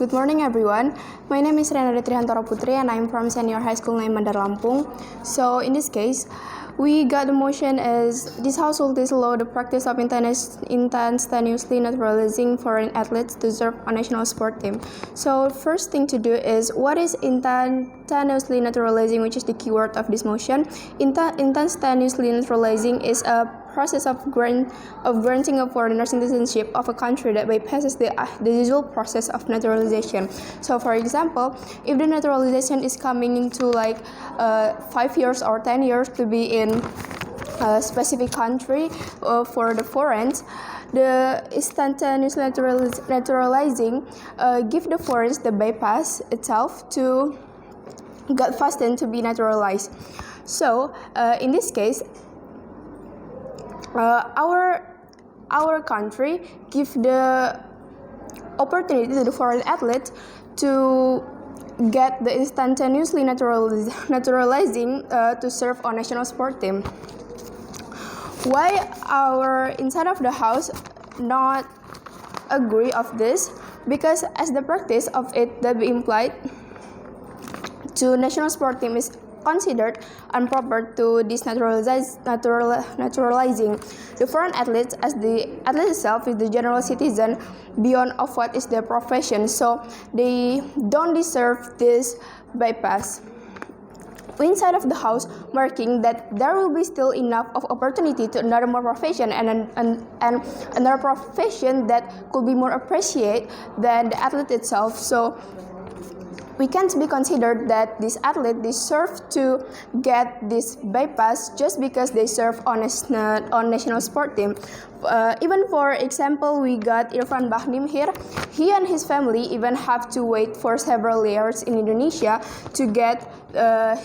Good morning, everyone. My name is Renade Trihantoro Putri, and I'm from Senior High School named Bandar, Lampung. So, in this case, we got the motion as this House will disallow the practice of instantaneously naturalizing foreign athletes to serve a national sport team. So, first thing to do is, what is instantaneously naturalizing, which is the keyword of this motion? Instantaneously naturalizing is a process of granting a foreigner citizenship of a country that bypasses the usual process of naturalization. So, for example, if the naturalization is coming into 5 years or 10 years to be in a specific country for the foreigners, the instantaneously naturalizing give the foreigners the bypass itself to get fastened to be naturalized. So, in this case, our country give the opportunity to the foreign athlete to get the instantaneously naturalizing to serve our national sport team. Why our inside of the house not agree of this? Because as the practice of it that be implied to national sport team is considered improper to this naturalizing. The foreign athletes, as the athlete itself is the general citizen beyond of what is their profession, so they don't deserve this bypass. Inside of the house, marking that there will be still enough of opportunity to another more profession and another profession that could be more appreciated than the athlete itself. So we can't be considered that this athlete deserve to get this bypass just because they serve on national sport team. Even for example, we got Irfan Bahdim here. He and his family even have to wait for several years in Indonesia to get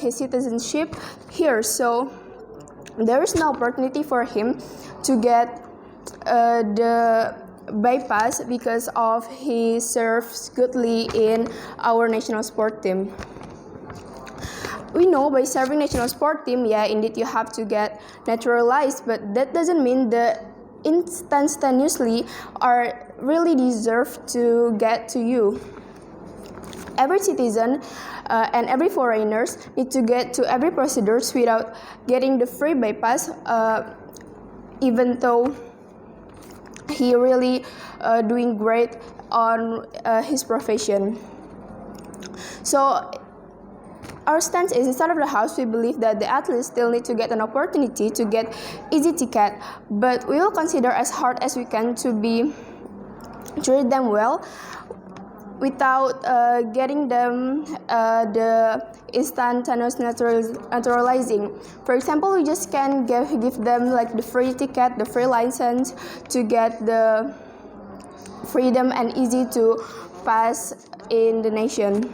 his citizenship here. So there is no opportunity for him to get the bypass because of he serves goodly in our national sport team. We know by serving national sport team, yeah, indeed you have to get naturalized, but that doesn't mean the instantaneously are really deserve to get to you. Every citizen and every foreigners need to get to every procedures without getting the free bypass, even though he really doing great on his profession. So our stance is, inside of the house, we believe that the athletes still need to get an opportunity to get easy ticket, but we will consider as hard as we can to be treat them well without getting them the instantaneous naturalizing. For example, we just can give them like the free ticket, the free license to get the freedom and easy to pass in the nation.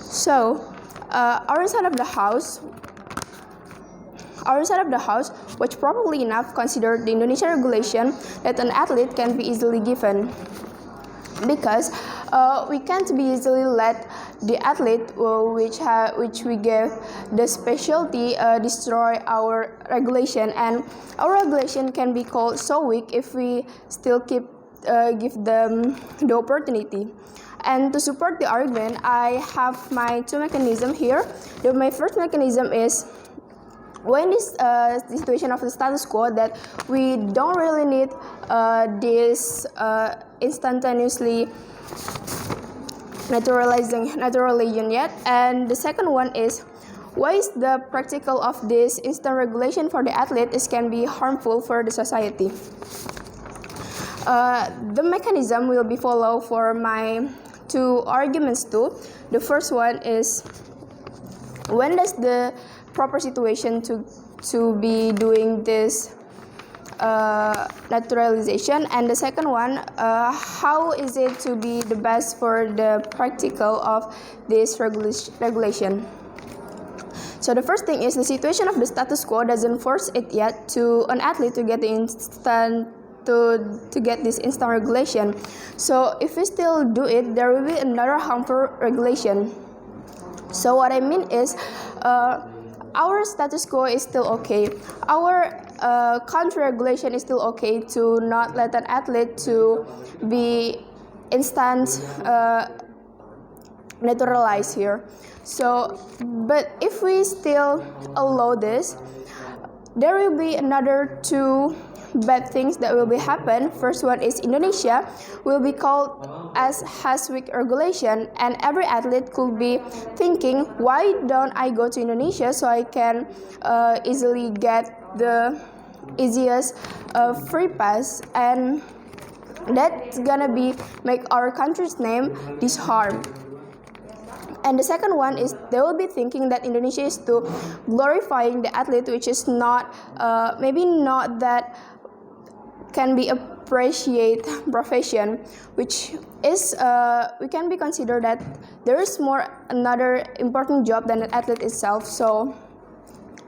So, our side of the house, which probably enough considered the Indonesian regulation that an athlete can be easily given. Because we can't be easily let the athlete which we gave the specialty destroy our regulation, and our regulation can be called so weak if we still give them the opportunity. And to support the argument, I have my two mechanisms here. My first mechanism is, when this situation of the status quo that we don't really need this instantaneously naturalization yet. And the second one is, why is the practical of this instant regulation for the athlete can be harmful for the society. The mechanism will be followed for my two arguments too. The first one is, when does the proper situation to be doing this naturalization, and the second one, how is it to be the best for the practical of this regulation. So the first thing is, the situation of the status quo doesn't force it yet to an athlete to get the instant to get this instant regulation. So if we still do it, there will be another harmful regulation. So what I mean is, our status quo is still okay. Our country regulation is still okay to not let an athlete to be instant naturalized here. So, but if we still allow this, there will be another two bad things that will be happen. First one is Indonesia will be called as has weak regulation, and every athlete could be thinking, why don't I go to Indonesia so I can easily get the easiest free pass, and that's gonna be make our country's name disharm. And the second one is they will be thinking that Indonesia is too glorifying the athlete, which is not maybe not that can be appreciate profession, which is we can be considered that there is more another important job than the athlete itself. So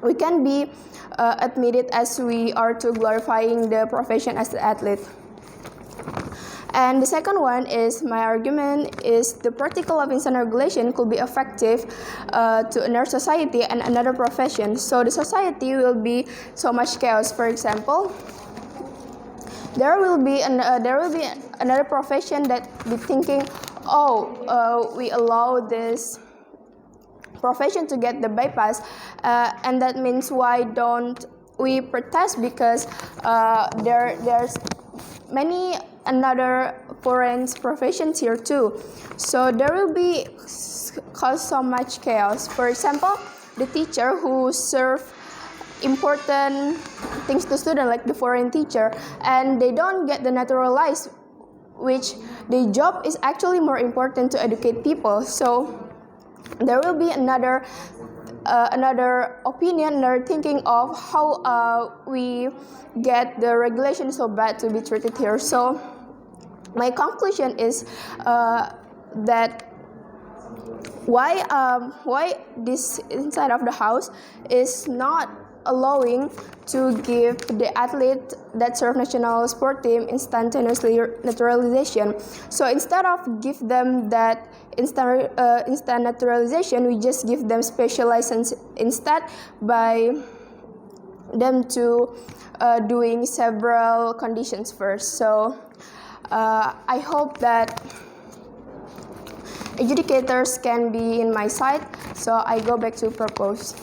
we can be admitted as we are too glorifying the profession as the athlete. And the second one is my argument is the practical of instant regulation could be effective to another society and another profession. So the society will be so much chaos. For example, there will be another profession that be thinking, we allow this profession to get the bypass, and that means why don't we protest, because there's many another foreign professions here too. So there will be cause so much chaos. For example, the teacher who serve important things to students, like the foreign teacher, and they don't get the naturalized, which the job is actually more important to educate people. So there will be another opinion, another thinking of how we get the regulation so bad to be treated here. So my conclusion is that why this inside of the house is not allowing to give the athlete that serve national sport team instantaneously naturalization. So instead of give them that instant naturalization, we just give them special license instead by them to doing several conditions first. So I hope that educators can be in my side. So I go back to propose.